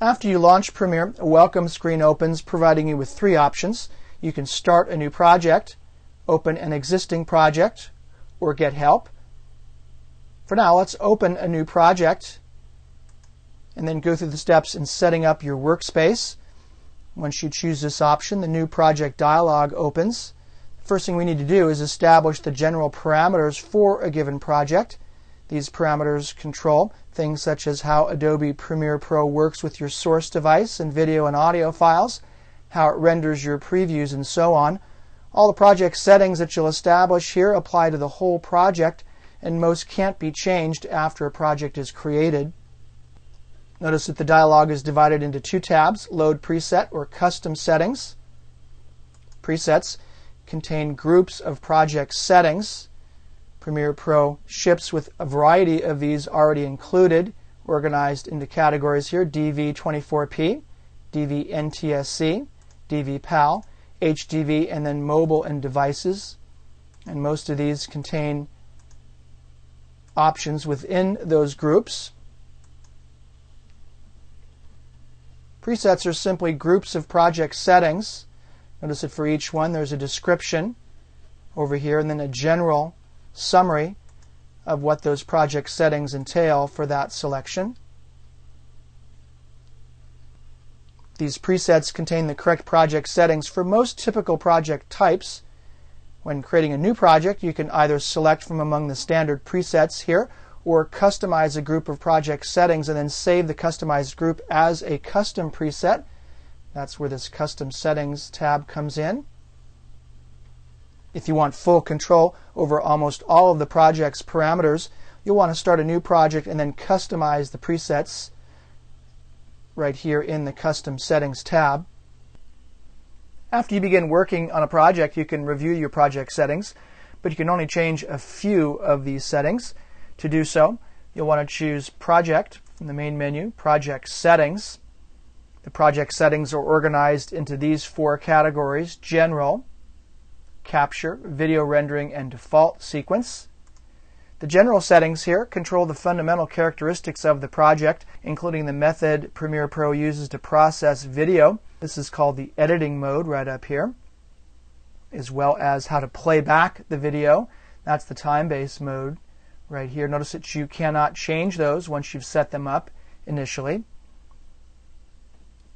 After you launch Premiere, a welcome screen opens providing you with three options. You can start a new project, open an existing project, or get help. For now, let's open a new project and then go through the steps in setting up your workspace. Once you choose this option, the new project dialog opens. The first thing we need to do is establish the general parameters for a given project. These parameters control things such as how Adobe Premiere Pro works with your source device and video and audio files, how it renders your previews, and so on. All the project settings that you'll establish here apply to the whole project, and most can't be changed after a project is created. Notice that the dialog is divided into two tabs, Load Preset or Custom Settings. Presets contain groups of project settings. Premiere Pro ships with a variety of these already included, organized into categories here: DV24P, DV-NTSC, DV-PAL, HDV, and then mobile and devices. And most of these contain options within those groups. Presets are simply groups of project settings. Notice that for each one there's a description over here and then a general summary of what those project settings entail for that selection. These presets contain the correct project settings for most typical project types. When creating a new project, you can either select from among the standard presets here or customize a group of project settings and then save the customized group as a custom preset. That's where this Custom Settings tab comes in. If you want full control over almost all of the project's parameters, you'll want to start a new project and then customize the presets right here in the Custom Settings tab. After you begin working on a project, you can review your project settings, but you can only change a few of these settings. To do so, you'll want to choose Project from the main menu, Project Settings. The project settings are organized into these four categories: General, Capture, Video Rendering, and Default Sequence. The general settings here control the fundamental characteristics of the project, including the method Premiere Pro uses to process video. This is called the editing mode right up here, as well as how to play back the video. That's the time-based mode right here. Notice that you cannot change those once you've set them up initially.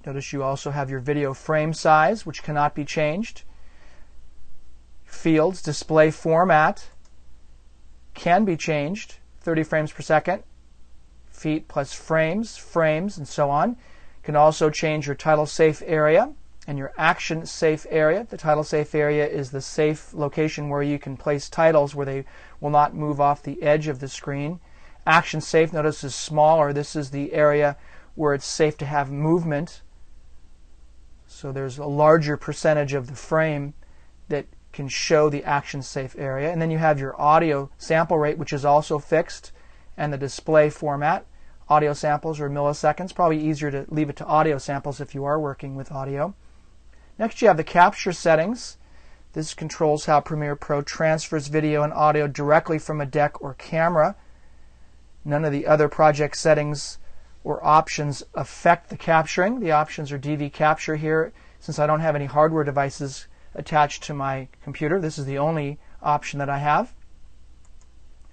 Notice you also have your video frame size, which cannot be changed. Fields, display format can be changed, 30 frames per second, feet plus frames, and so on. You can also change your title safe area and your action safe area. The title safe area is the safe location where you can place titles where they will not move off the edge of the screen. Action safe, notice, is smaller. This is the area where it's safe to have movement. So there's a larger percentage of the frame that can show the action safe area. And then you have your audio sample rate, which is also fixed, and the display format. Audio samples are milliseconds. Probably easier to leave it to audio samples if you are working with audio. Next, you have the capture settings. This controls how Premiere Pro transfers video and audio directly from a deck or camera. None of the other project settings or options affect the capturing. The options are DV Capture here. Since I don't have any hardware devices attached to my computer, this is the only option that I have.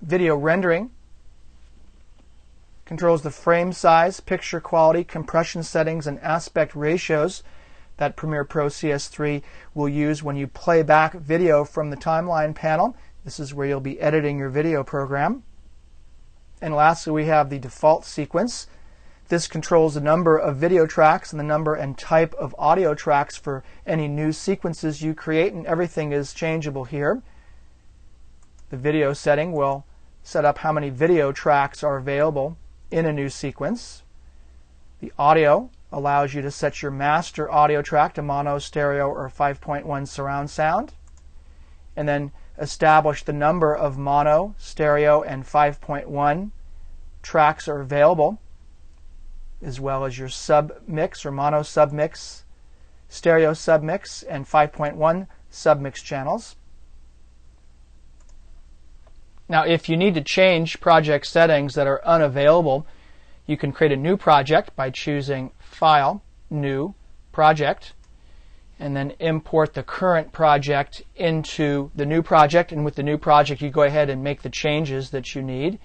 Video Rendering controls the frame size, picture quality, compression settings, and aspect ratios that Premiere Pro CS3 will use when you play back video from the timeline panel. This is where you'll be editing your video program. And lastly, we have the default sequence. This controls the number of video tracks and the number and type of audio tracks for any new sequences you create, and everything is changeable here. The video setting will set up how many video tracks are available in a new sequence. The audio allows you to set your master audio track to mono, stereo, or 5.1 surround sound, and then establish the number of mono, stereo, and 5.1 tracks are available, as well as your submix or mono submix, stereo submix, and 5.1 submix channels. Now, if you need to change project settings that are unavailable, You can create a new project by choosing File, New, Project, and then import the current project into the new project. And with the new project, you go ahead and make the changes that you need.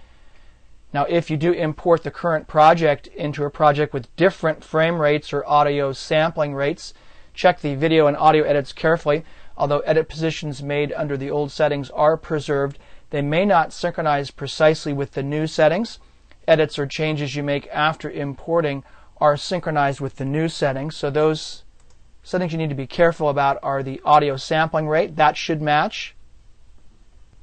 Now, if you do import the current project into a project with different frame rates or audio sampling rates, check the video and audio edits carefully. Although edit positions made under the old settings are preserved, they may not synchronize precisely with the new settings. Edits or changes you make after importing are synchronized with the new settings. So those settings you need to be careful about are the audio sampling rate. That should match.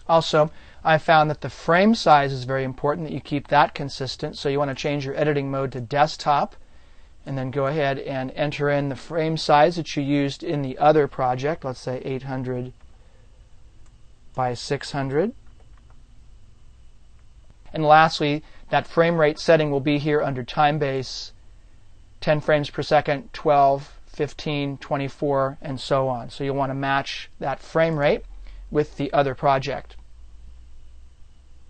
Also, I found that the frame size is very important, that you keep that consistent. So you want to change your editing mode to desktop, and then go ahead and enter in the frame size that you used in the other project. Let's say 800 by 600. And lastly, that frame rate setting will be here under time base, 10 frames per second, 12, 15, 24, and so on. So you'll want to match that frame rate with the other project.